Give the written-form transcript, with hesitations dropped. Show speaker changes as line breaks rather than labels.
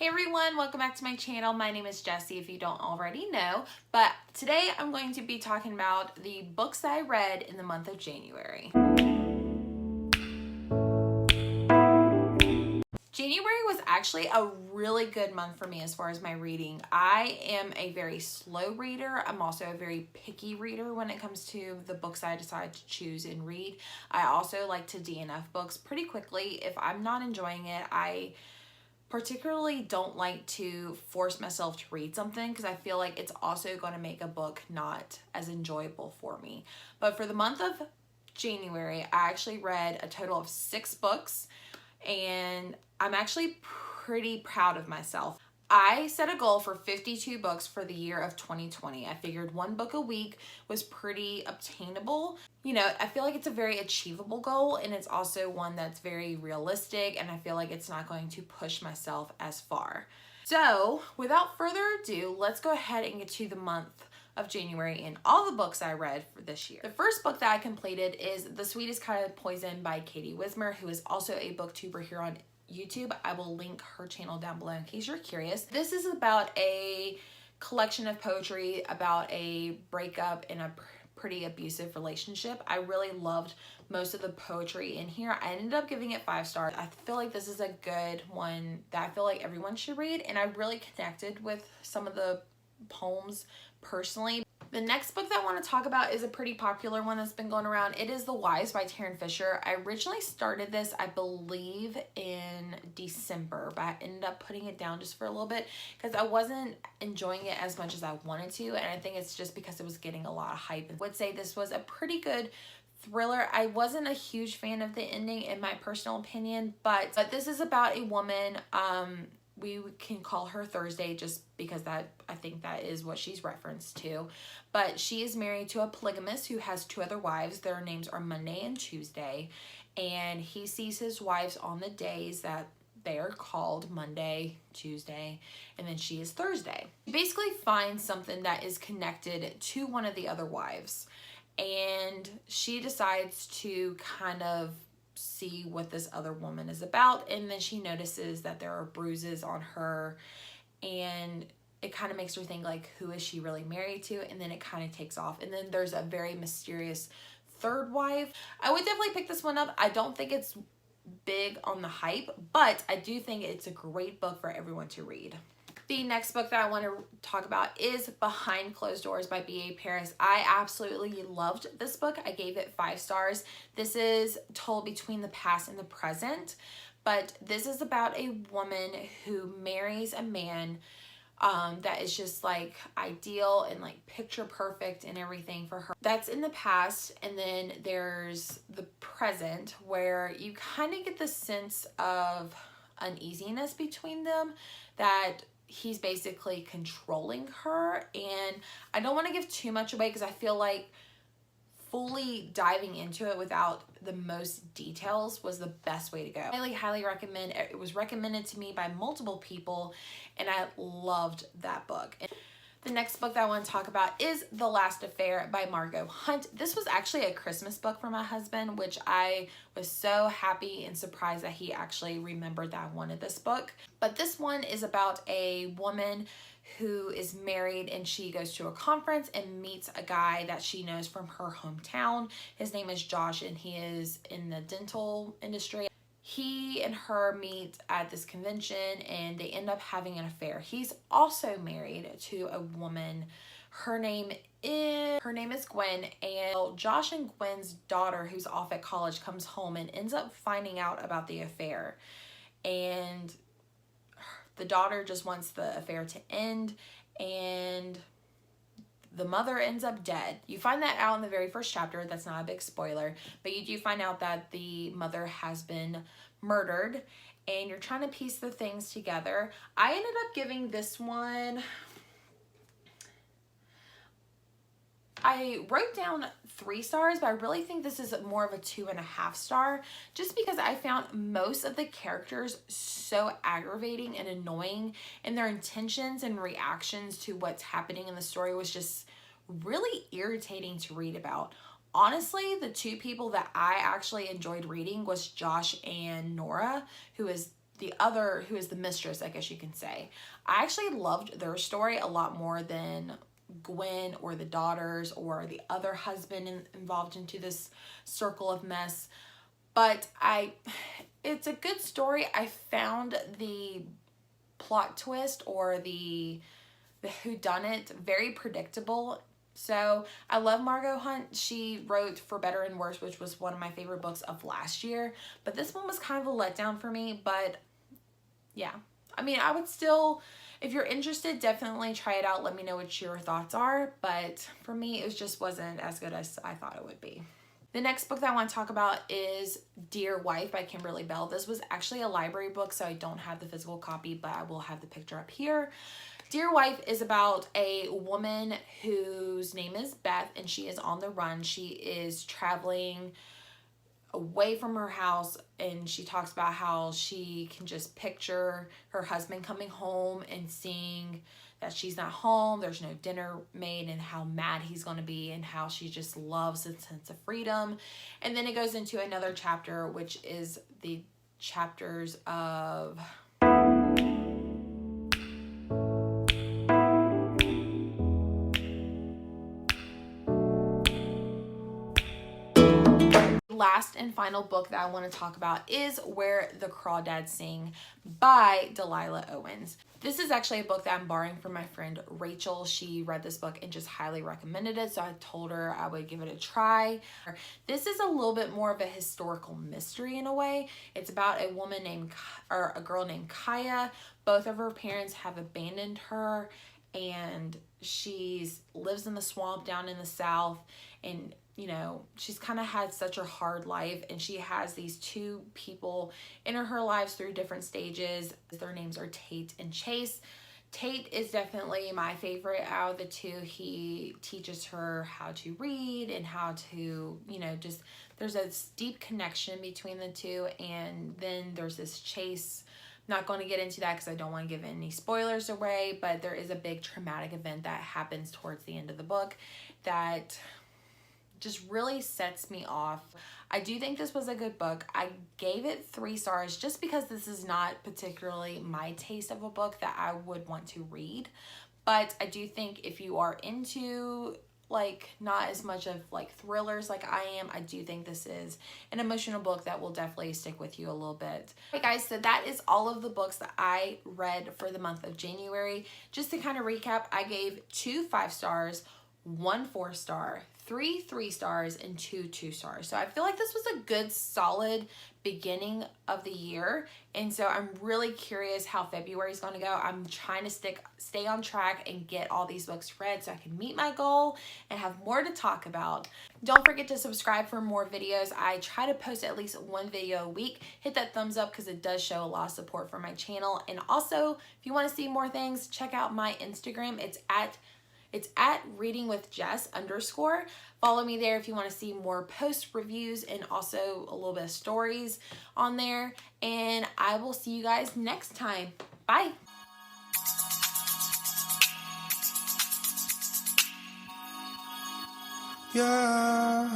Hey everyone, welcome back to my channel. My name is Jessie if you don't already know, but today I'm going to be talking about the books that I read in the month of January. January was actually a really good month for me as far as my reading. I am a very slow reader. I'm also a very picky reader when it comes to the books I decide to choose and read. I also like to DNF books pretty quickly. If I'm not enjoying it, I particularly don't like to force myself to read something because I feel like it's also going to make a book not as enjoyable for me. But for the month of January, I actually read a total of 6 books, and I'm actually pretty proud of myself. I set a goal for 52 books for the year of 2020. I figured 1 book a week was pretty obtainable. You know, I feel like it's a very achievable goal, and it's also one that's very realistic, and I feel like it's not going to push myself as far. So without further ado, let's go ahead and get to the month of January and all the books I read for this year. The first book that I completed is The Sweetest Kind of Poison by Katie Wismer, who is also a booktuber here on YouTube. I will link her channel down below in case you're curious. This is about a collection of poetry about a breakup in a pretty abusive relationship. I really loved most of the poetry in here. I ended up giving it 5 stars. I feel like this is a good one that I feel like everyone should read, and I really connected with some of the poems personally. The next book that I want to talk about is a pretty popular one that's been going around. It is The Wives by Taryn Fisher. I originally started this, I believe, in December, but I ended up putting it down just for a little bit because I wasn't enjoying it as much as I wanted to, and I think it's just because it was getting a lot of hype. I would say this was a pretty good thriller. I wasn't a huge fan of the ending in my personal opinion, but this is about a woman, we can call her Thursday just because I think that is what she's referenced to. But she is married to a polygamist who has 2 other wives. Their names are Monday and Tuesday. And he sees his wives on the days that they are called Monday, Tuesday, and then she is Thursday. He basically finds something that is connected to one of the other wives. And she decides to kind of see what this other woman is about, and then she notices that there are bruises on her, and it kind of makes her think, like, who is she really married to? And then it kind of takes off, and then there's a very mysterious third wife. I would definitely pick this one up. I don't think it's big on the hype, but I do think it's a great book for everyone to read. The next book that I want to talk about is Behind Closed Doors by B.A. Paris. I absolutely loved this book. I gave it 5 stars. This is told between the past and the present, but this is about a woman who marries a man that is just like ideal and like picture perfect and everything for her. That's in the past, and then there's the present where you kind of get the sense of uneasiness between them, that he's basically controlling her. And I don't want to give too much away because I feel like fully diving into it without the most details was the best way to go. I highly recommend it. It was recommended to me by multiple people, and I loved that book. And the next book that I want to talk about is The Last Affair by Margot Hunt. This was actually a Christmas book for my husband, which I was so happy and surprised that he actually remembered that I wanted this book. But this one is about a woman who is married, and she goes to a conference and meets a guy that she knows from her hometown. His name is Josh, and he is in the dental industry. He and her meet at this convention, and they end up having an affair. He's also married to a woman. Her name is Gwen, and Josh and Gwen's daughter, who's off at college, comes home and ends up finding out about the affair. And the daughter just wants the affair to end, and the mother ends up dead. You find that out in the very first chapter. That's not a big spoiler, but you do find out that the mother has been murdered, and you're trying to piece the things together. I ended up giving this one, I wrote down 3 stars, but I really think this is more of a 2.5 star, just because I found most of the characters so aggravating and annoying, and their intentions and reactions to what's happening in the story was just really irritating to read about. Honestly, the 2 people that I actually enjoyed reading was Josh and Nora, who is the other, who is the mistress, I guess you can say. I actually loved their story a lot more than Gwen or the daughters or the other husband involved into this circle of mess. But it's a good story. I found the plot twist or the whodunit very predictable. So I love Margot Hunt. She wrote For Better and Worse, which was one of my favorite books of last year. But this one was kind of a letdown for me. But yeah, I mean, I would still, if you're interested, definitely try it out. Let me know what your thoughts are. But for me, it just wasn't as good as I thought it would be. The next book that I want to talk about is Dear Wife by Kimberly Bell. This was actually a library book, so I don't have the physical copy, but I will have the picture up here. Dear Wife is about a woman whose name is Beth, and she is on the run. She is traveling away from her house, and she talks about how she can just picture her husband coming home and seeing that she's not home, there's no dinner made, and how mad he's going to be, and how she just loves the sense of freedom. And then it goes into another chapter, which is the chapters of last and final book that I want to talk about is Where the Crawdads Sing by Delilah Owens. This is actually a book that I'm borrowing from my friend Rachel. She read this book and just highly recommended it, so I told her I would give it a try. This is a little bit more of a historical mystery in a way. It's about a woman named, or a girl named Kaya. Both of her parents have abandoned her, and she lives in the swamp down in the south, and you know, she's kind of had such a hard life, and she has these two people enter her lives through different stages. Their names are Tate and Chase. Tate is definitely my favorite out of the two. He teaches her how to read and how to, you know, just, there's a deep connection between the two. And then there's this Chase. I'm not going to get into that because I don't want to give any spoilers away, but there is a big traumatic event that happens towards the end of the book that just really sets me off. I do think this was a good book. I gave it 3 stars just because this is not particularly my taste of a book that I would want to read. But I do think if you are into like not as much of like thrillers like I am, I do think this is an emotional book that will definitely stick with you a little bit. Alright guys, so that is all of the books that I read for the month of January. Just to kind of recap, I gave 2 5 stars, 1 4 star, 3 3 stars, and 2 2 stars. So I feel like this was a good solid beginning of the year, and so I'm really curious how February is going to go. I'm trying to stay on track and get all these books read so I can meet my goal and have more to talk about. Don't forget to subscribe for more videos. I try to post at least 1 video a week. Hit that thumbs up because it does show a lot of support for my channel. And also, if you want to see more things, check out my Instagram. It's at readingwithjess_. Follow me there if you want to see more post reviews and also a little bit of stories on there. And I will see you guys next time. Bye.
Yeah.